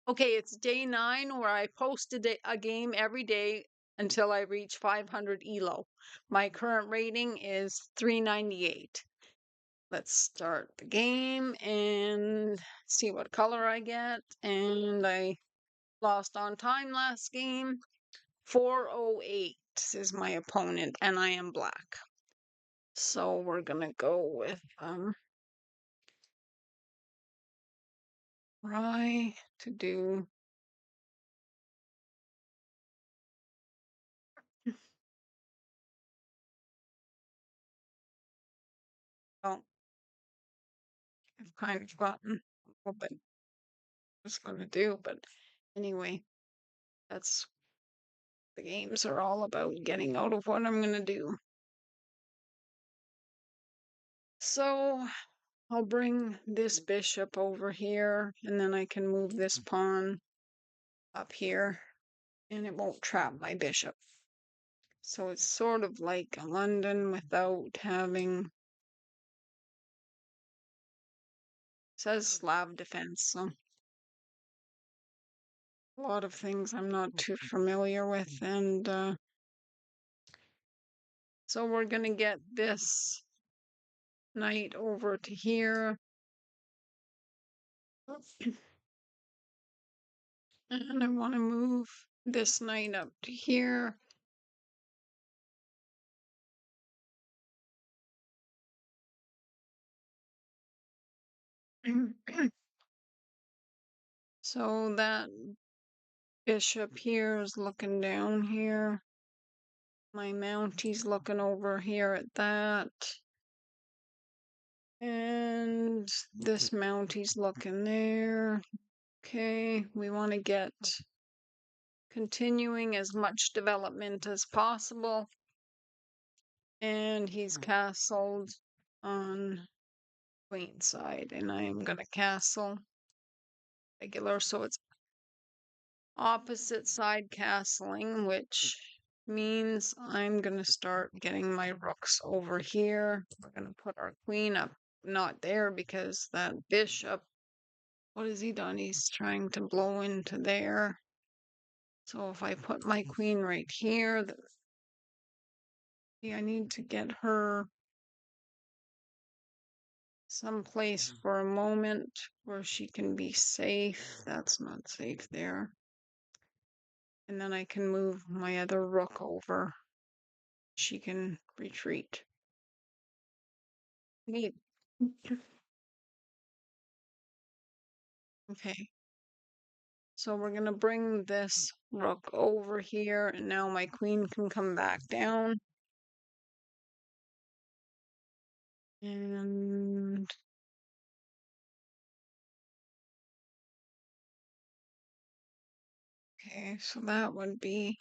Okay, it's day 9 where I posted a game every day until I reach 500 elo. My current rating is 398. Let's start the game and see what color I get. And I lost on time last game. 408 is my opponent, and I am black. So we're gonna go with try to do well, I've kind of gotten what I was gonna do, but anyway, that's the games are all about getting out of what I'm gonna do. So I'll bring this bishop over here, and then I can move this pawn up here, and it won't trap my bishop. So it's sort of like London without having, says Slav defense, so a lot of things I'm not too familiar with, and so we're gonna get this knight over to here. And I want to move this knight up to here. So that bishop here is looking down here. My Mountie's looking over here at that. And this Mountie's looking there. Okay, we want to get continuing as much development as possible. And he's castled on queen side, and I am going to castle regular, so it's opposite side castling, which means I'm going to start getting my rooks over here. We're going to put our queen up, not there, because that bishop, what has he done? He's trying to blow into there. So if I put my queen right here, I need to get her someplace for a moment where she can be safe. That's not safe there. And then I can move my other rook over. She can retreat. Neat. Okay. So we're going to bring this rook over here, and now my queen can come back down. And okay, so that would be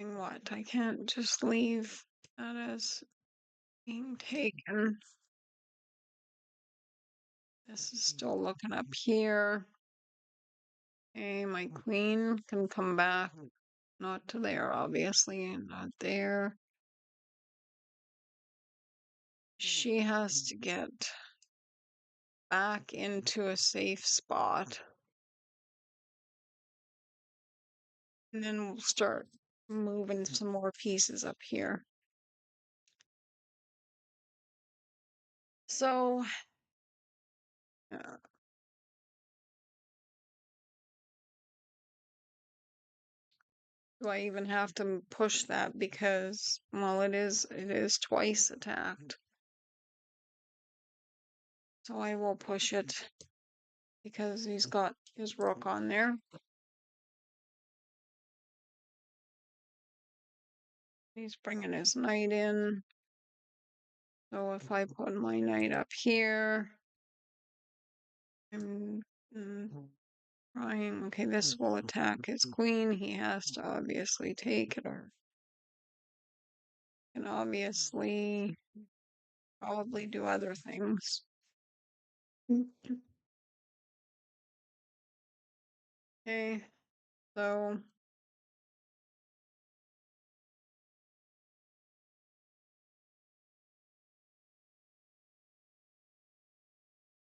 what? I can't just leave that as being taken. This is still looking up here. Okay, my queen can come back. Not to there, obviously, and not there. She has to get back into a safe spot. And then we'll start moving some more pieces up here. So, uh, do I even have to push that? Because, well, it is twice attacked. So I will push it because he's got his rook on there. He's bringing his knight in. So if I put my knight up here, I'm trying. Okay, this will attack his queen. He has to obviously take it, or can obviously probably do other things. Okay, so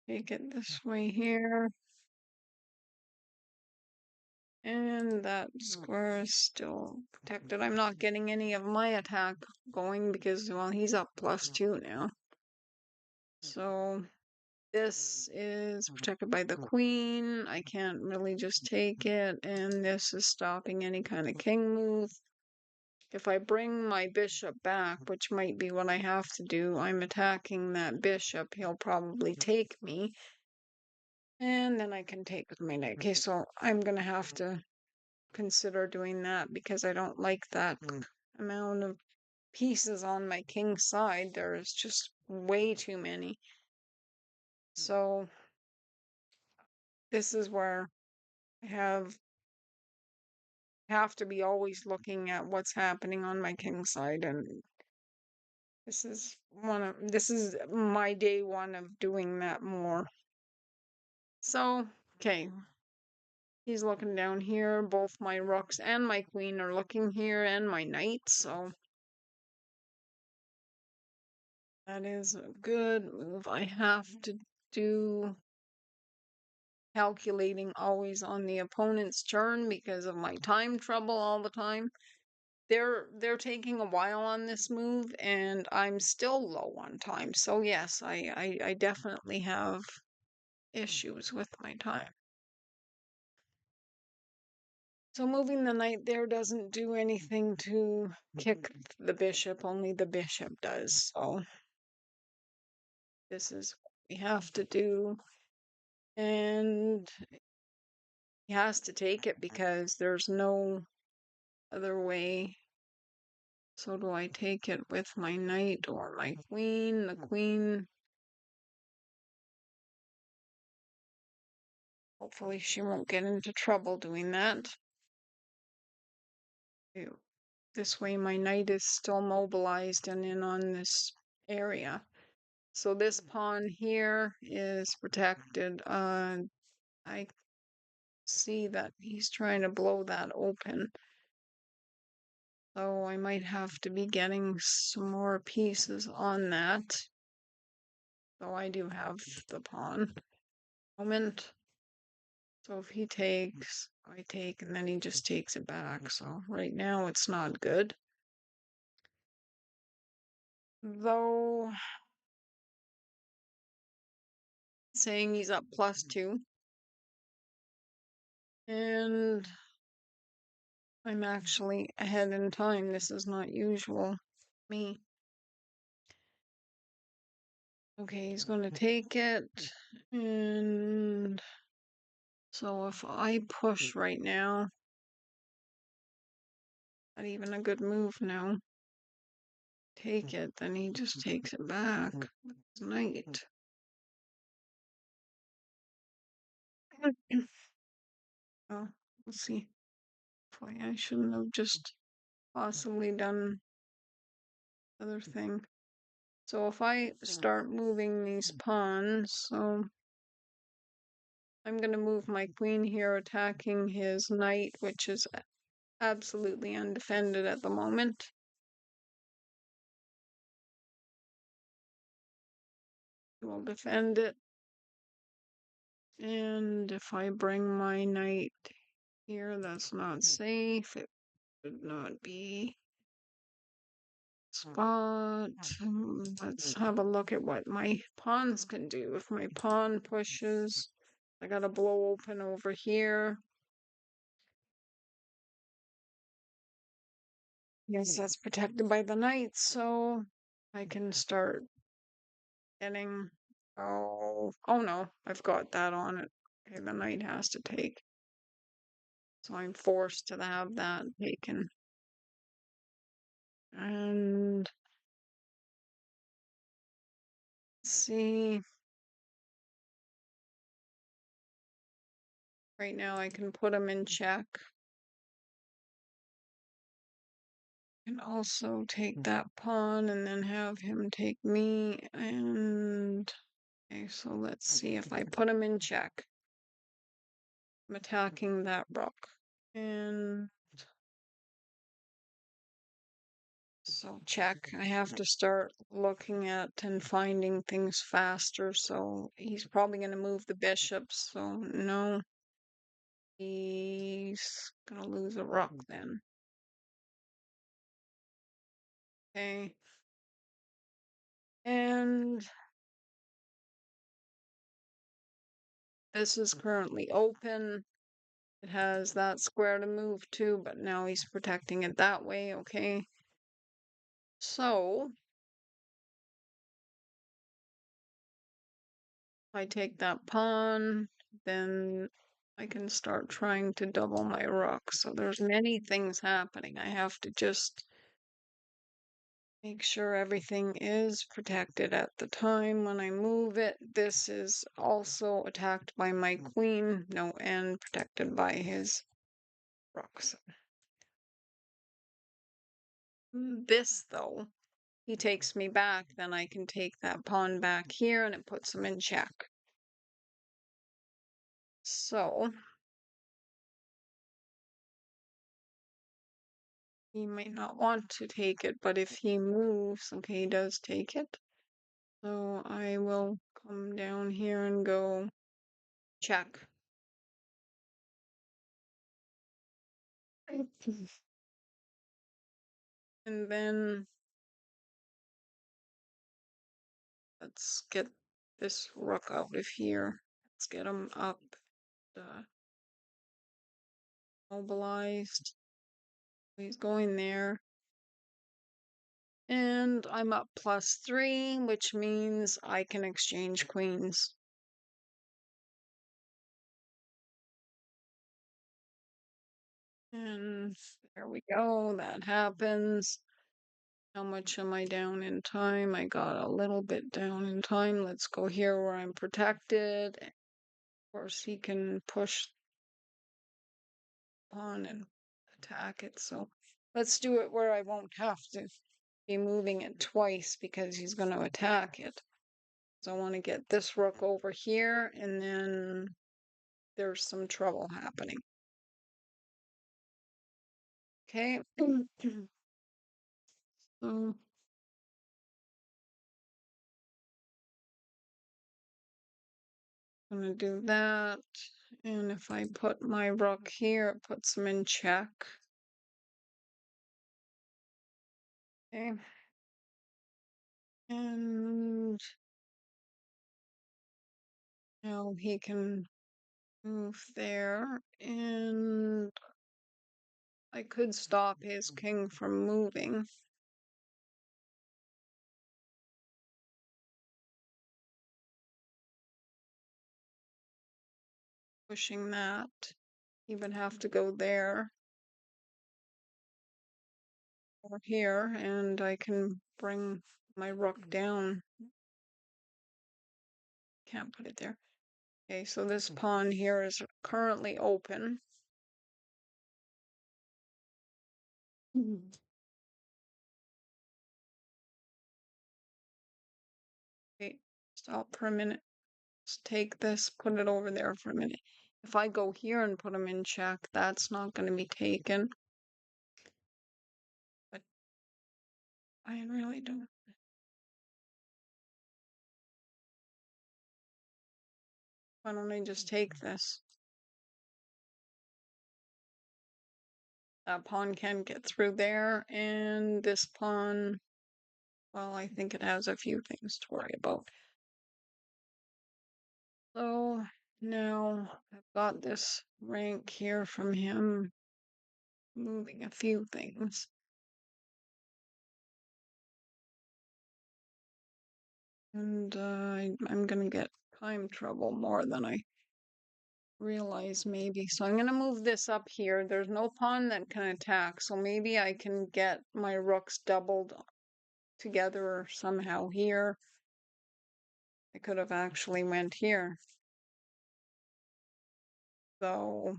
take it this way here. And that square is still protected. I'm not getting any of my attack going because, well, he's up +2 now. So this is protected by the queen. I can't really just take it. And this is stopping any kind of king move. If I bring my bishop back, which might be what I have to do, I'm attacking that bishop. He'll probably take me. And then I can take with my knight. Okay, so I'm going to have to consider doing that because I don't like that amount of pieces on my king's side. There's just way too many. So this is where I have to be always looking at what's happening on my king's side, and this is my day one of doing that more. So, okay. He's looking down here. Both my rooks and my queen are looking here, and my knight, so that is a good move. I have to do calculating always on the opponent's turn because of my time trouble all the time. They're taking a while on this move, and I'm still low on time. So yes, I definitely have issues with my time. So moving the knight there doesn't do anything to kick the bishop, only the bishop does. So this is what we have to do. And he has to take it because there's no other way. So do I take it with my knight or my queen? The queen, hopefully she won't get into trouble doing that. This way my knight is still mobilized and in on this area. So this pawn here is protected. I see that he's trying to blow that open. So I might have to be getting some more pieces on that. So I do have the pawn. Moment. So if he takes, I take, and then he just takes it back. So right now it's not good. Though saying he's up +2. And I'm actually ahead in time. This is not usual. Me. Okay, he's going to take it. And so if I push right now, not even a good move now. Take it, then he just takes it back with his knight. Oh, let's see. Boy, I shouldn't have just possibly done other thing. So if I start moving these pawns, so I'm going to move my queen here, attacking his knight, which is absolutely undefended at the moment. We'll defend it. And if I bring my knight here, that's not safe. It would not be spot. Let's have a look at what my pawns can do. If my pawn pushes, I gotta blow open over here. Yes, that's protected by the knight, so I can start getting. Oh no, I've got that on it. Okay, the knight has to take. So I'm forced to have that taken. And see. Right now I can put him in check. And also take that pawn and then have him take me. And okay, so let's see if I put him in check. I'm attacking that rook. And so check. I have to start looking at and finding things faster. So he's probably going to move the bishop. So no. He's gonna lose a rook then. Okay. And this is currently open. It has that square to move to, but now he's protecting it that way, okay? So, if I take that pawn, then I can start trying to double my rook. So there's many things happening. I have to just make sure everything is protected at the time when I move it. This is also attacked by my queen, no, and protected by his rooks. This, though, he takes me back, then I can take that pawn back here and it puts him in check. So, he may not want to take it, but if he moves, okay, he does take it. So I will come down here and go check. And then let's get this rook out of here. Let's get him up, mobilized. He's going there. And I'm up +3, which means I can exchange queens. And there we go, that happens. How much am I down in time? I got a little bit down in time. Let's go here where I'm protected. Of course, he can push on and attack it. So let's do it where I won't have to be moving it twice because he's going to attack it. So I want to get this rook over here, and then there's some trouble happening. Okay. So I'm going to do that. And if I put my rook here, it puts him in check. Okay. And now he can move there. And I could stop his king from moving. Pushing that. He would have to go there or here, and I can bring my rook down. Can't put it there. Okay, so this pawn here is currently open. Okay, stop for a minute. Let's take this, put it over there for a minute. If I go here and put him in check, that's not going to be taken. But I really don't. Why don't I just take this? That pawn can get through there, and this pawn, well, I think it has a few things to worry about. So now I've got this rank here from him moving a few things. And I'm going to get time trouble more than I realize maybe. So I'm going to move this up here. There's no pawn that can attack, so maybe I can get my rooks doubled together somehow here. I could have actually went here. So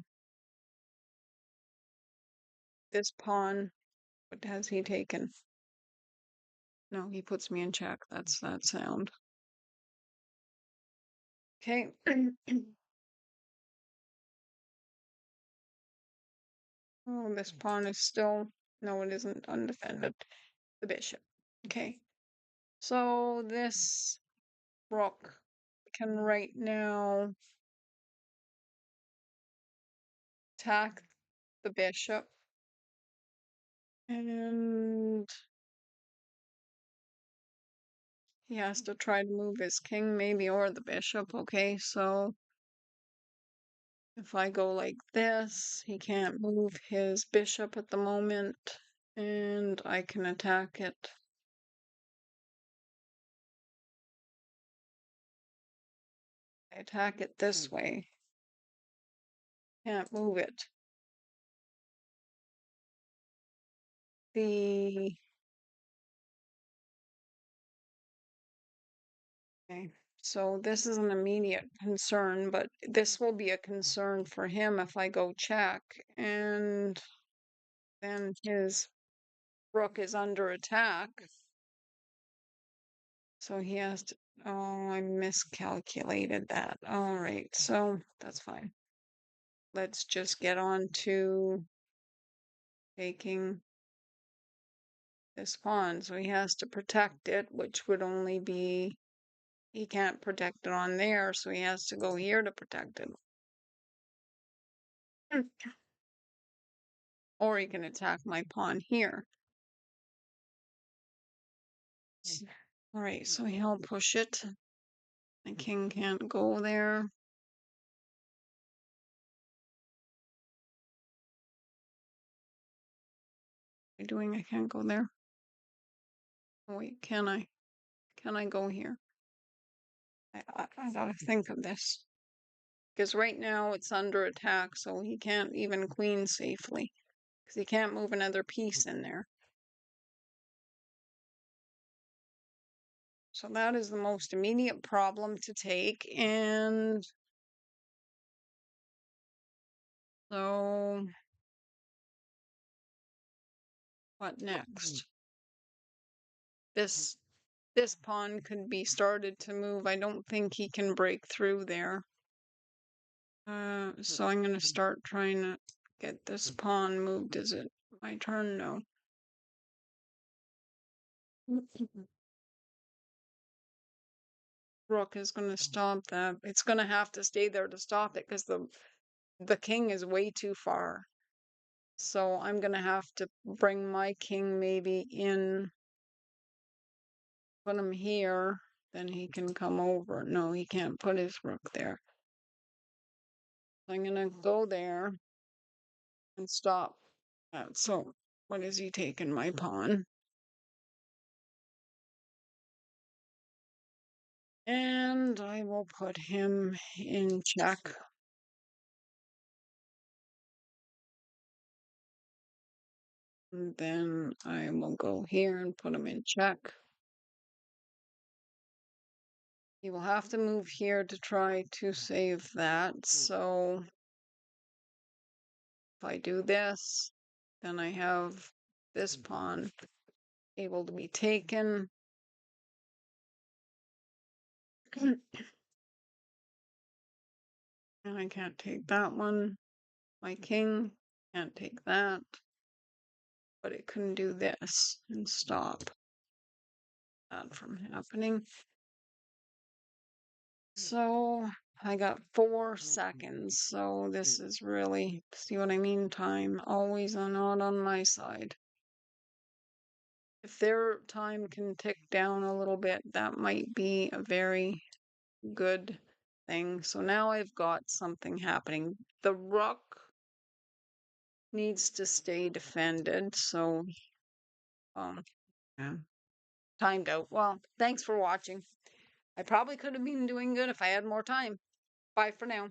this pawn, what has he taken? No, he puts me in check. That's that sound. Okay. Oh, this pawn is still, no, it isn't undefended. The bishop. Okay. So this rook can right now attack the bishop. And he has to try to move his king, maybe, or the bishop. Okay, so if I go like this, he can't move his bishop at the moment, and I can attack it. I attack it this way. Can't move it. The Okay, so this is an immediate concern, but this will be a concern for him if I go check, and then his rook is under attack. So he has to, oh, I miscalculated that. All right, so that's fine. Let's just get on to taking this pawn. So he has to protect it, which would only be, he can't protect it on there, so he has to go here to protect it. Or he can attack my pawn here. All right, so he'll push it. The king can't go there. What am I doing? I can't go there. Oh, wait, can I? Can I go here? I gotta think of this. Because right now it's under attack, so he can't even queen safely. Because he can't move another piece in there. So that is the most immediate problem to take. And so what next? This pawn could be started to move. I don't think he can break through there. So I'm going to start trying to get this pawn moved. Is it my turn? No. Rook is going to stop that. It's going to have to stay there to stop it because the king is way too far. So I'm going to have to bring my king maybe in, put him here, then he can come over. No, he can't put his rook there. So I'm going to go there and stop that. So what is he taking? My pawn. And I will put him in check. And then I will go here and put him in check. He will have to move here to try to save that. So if I do this, then I have this pawn able to be taken. And I can't take that one. My king can't take that. But it can do this and stop that from happening. So I got 4 seconds. So this is really, see what I mean? Time always not on my side. If their time can tick down a little bit, that might be a very good thing. So now I've got something happening. The rook needs to stay defended. So, yeah, timed out. Well, thanks for watching. I probably could have been doing good if I had more time. Bye for now.